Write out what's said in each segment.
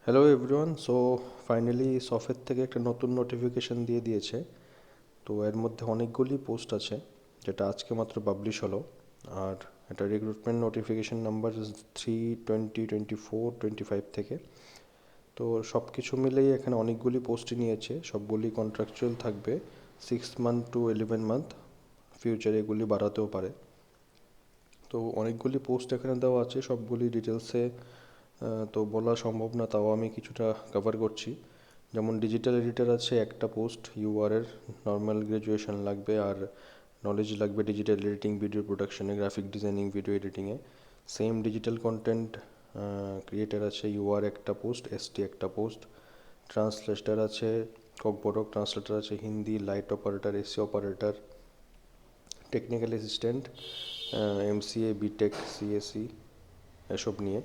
Hello everyone. Finally সফের থেকে একটা নতুন নোটিফিকেশান দিয়ে দিয়েছে। তো এর মধ্যে অনেকগুলি পোস্ট আছে যেটা আজকে মাত্র পাবলিশ হলো। আর এটা রিক্রুটমেন্ট নোটিফিকেশান নাম্বার 3/20/24-25 থেকে। তো সব কিছু মিলেই এখানে অনেকগুলি পোস্টই নিয়েছে, সবগুলি কন্ট্রাকচুয়াল থাকবে 6 মান্থ টু 11 মান্থ। ফিউচারে এগুলি বাড়াতেও পারে। তো অনেকগুলি পোস্ট এখানে দেওয়া আছে, সবগুলি ডিটেলসে তো বলা সম্ভব না, তাও আমি কিছুটা কভার করছি। যেমন ডিজিটাল এডিটর আছে একটা পোস্ট, ইউআরের নর্মাল গ্র্যাজুয়েশন লাগবে আর নলেজ লাগবে ডিজিটাল এডিটিং, ভিডিও প্রোডাকশনে, গ্রাফিক ডিজাইনিং, ভিডিও এডিটিংয়ে। সেম ডিজিটাল কন্টেন্ট ক্রিয়েটার আছে ইউআর একটা পোস্ট, এসটি একটা পোস্ট। ট্রান্সলেটার আছে ককবরক, ট্রান্সলেটার আছে Hindi, light operator, AC operator, technical assistant, MCA, BTech, CSC এসব নিয়ে।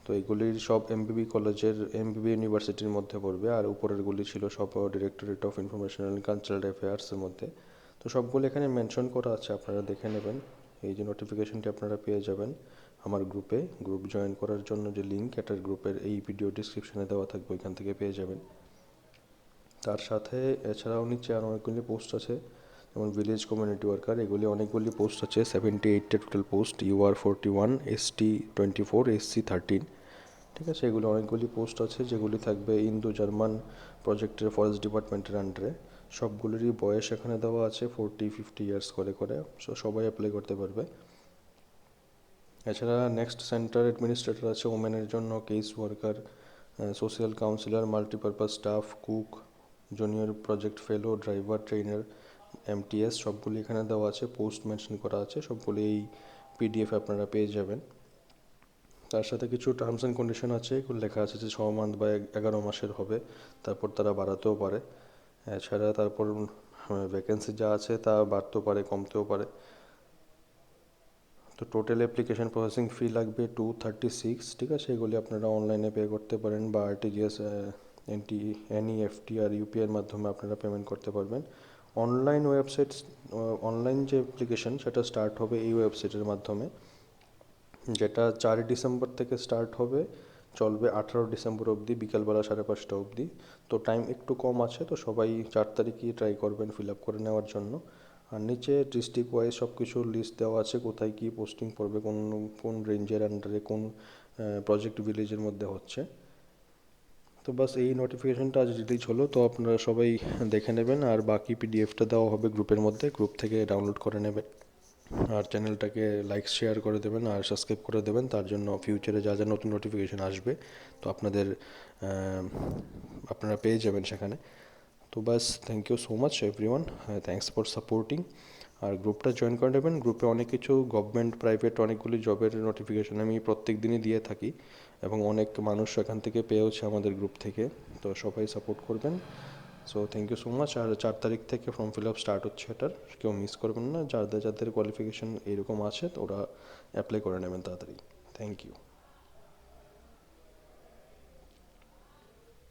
তো এইগুলির সব এমবিবি কলেজের, এমবিবি ইউনিভার্সিটির মধ্যে পড়বে। আর উপরেরগুলি ছিল সব directorate of information and cultural অ্যাফেয়ার্সের মধ্যে। তো সবগুলো এখানে মেনশন করা আছে, আপনারা দেখে নেবেন। এই যে নোটিফিকেশনটি আপনারা পেয়ে যাবেন আমার গ্রুপে। গ্রুপ জয়েন করার জন্য যে লিঙ্ক, এটার গ্রুপের এই ভিডিও ডিসক্রিপশনে দেওয়া থাকবে, ওইখান থেকে পেয়ে যাবেন। তার সাথে এছাড়াও নিচে আরও অনেকগুলি পোস্ট আছে, যেমন ভিলেজ কমিউনিটি ওয়ার্কার, এগুলি অনেকগুলি পোস্ট আছে, 78টা total post. UR 41, ST 24, SC 13। ঠিক আছে, এগুলো অনেকগুলি পোস্ট আছে যেগুলি থাকবে ইন্দো জার্মান প্রজেক্টের ফরেস্ট ডিপার্টমেন্টের আন্ডারে। সবগুলিরই বয়স এখানে দেওয়া আছে 40-50 ইয়ার্স করে করে, সো সবাই অ্যাপ্লাই করতে পারবে। এছাড়া নেক্সট সেন্টার অ্যাডমিনিস্ট্রেটর আছে ওমেনের জন্য, case worker, social councillor, multipurpose staff, cook, junior project ফেলো, ড্রাইভার, ট্রেনার, এমটিএস, সবগুলি এখানে দেওয়া আছে, পোস্ট মেনশন করা আছে। সবগুলি এই পিডিএফ আপনারা পেয়ে যাবেন। তার সাথে কিছু টার্মস অ্যান্ড কন্ডিশন আছে, এগুলো লেখা আছে যে 6 মান্থ বা 11 মাসের হবে, তারপর তারা বাড়াতেও পারে। এছাড়া তারপর ভ্যাকেন্সি যা আছে তা বাড়তেও পারে, কমতেও পারে। তো টোটাল অ্যাপ্লিকেশন প্রসেসিং ফি লাগবে 236। ঠিক আছে, এগুলি আপনারা অনলাইনে পে করতে পারেন বা আরটিজিএস, এনইএফটি আর ইউপিআইয়ের মাধ্যমে আপনারা পেমেন্ট করতে পারবেন। অনলাইন ওয়েবসাইট, অনলাইন যে অ্যাপ্লিকেশন সেটা স্টার্ট হবে এই ওয়েবসাইটের মাধ্যমে, যেটা 4 ডিসেম্বর থেকে স্টার্ট হবে, চলবে 18 ডিসেম্বর অবধি, বিকালবেলা 5:30 অবধি। তো টাইম একটু কম আছে, তো সবাই 4 তারিখই ট্রাই করবেন ফিল আপ করে নেওয়ার জন্য। আর নিচে ডিস্ট্রিক্ট ওয়াইজ সব কিছু লিস্ট দেওয়া আছে, কোথায় কী পোস্টিং পড়বে, কোন কোন রেঞ্জের আন্ডারে, কোন প্রজেক্ট ভিলেজের মধ্যে হচ্ছে। তো বাস এই নোটিফিকেশনটা আজ রিলিজ হলো, তো আপনারা সবাই দেখে নেবেন। আর বাকি পিডিএফটা দেওয়া হবে গ্রুপের মধ্যে, গ্রুপ থেকে ডাউনলোড করে নেবেন। আর চ্যানেলটাকে লাইক শেয়ার করে দেবেন আর সাবস্ক্রাইব করে দেবেন, তার জন্য ফিউচারে যা যা নতুন নোটিফিকেশান আসবে তো আপনারা পেয়ে যাবেন সেখানে। তো বাস, thank you so much everyone, thanks for supporting. আর গ্রুপটা জয়েন করে নেবেন। গ্রুপে অনেক কিছু গভর্নমেন্ট, প্রাইভেট অনেকগুলি জবের নোটিফিকেশান আমি প্রত্যেক দিনই দিয়ে থাকি, এবং অনেক মানুষ এখান থেকে পেয়েওছে আমাদের গ্রুপ থেকে। তো সবাই সাপোর্ট করবেন। So thank you so much. আর 4 তারিখ থেকে ফর্ম ফিল আপ স্টার্ট হচ্ছে এটার, কেউ মিস করবেন না। যাদের যাদের কোয়ালিফিকেশান এরকম আছে তো ওরা অ্যাপ্লাই করে নেবেন তাড়াতাড়ি। Thank you.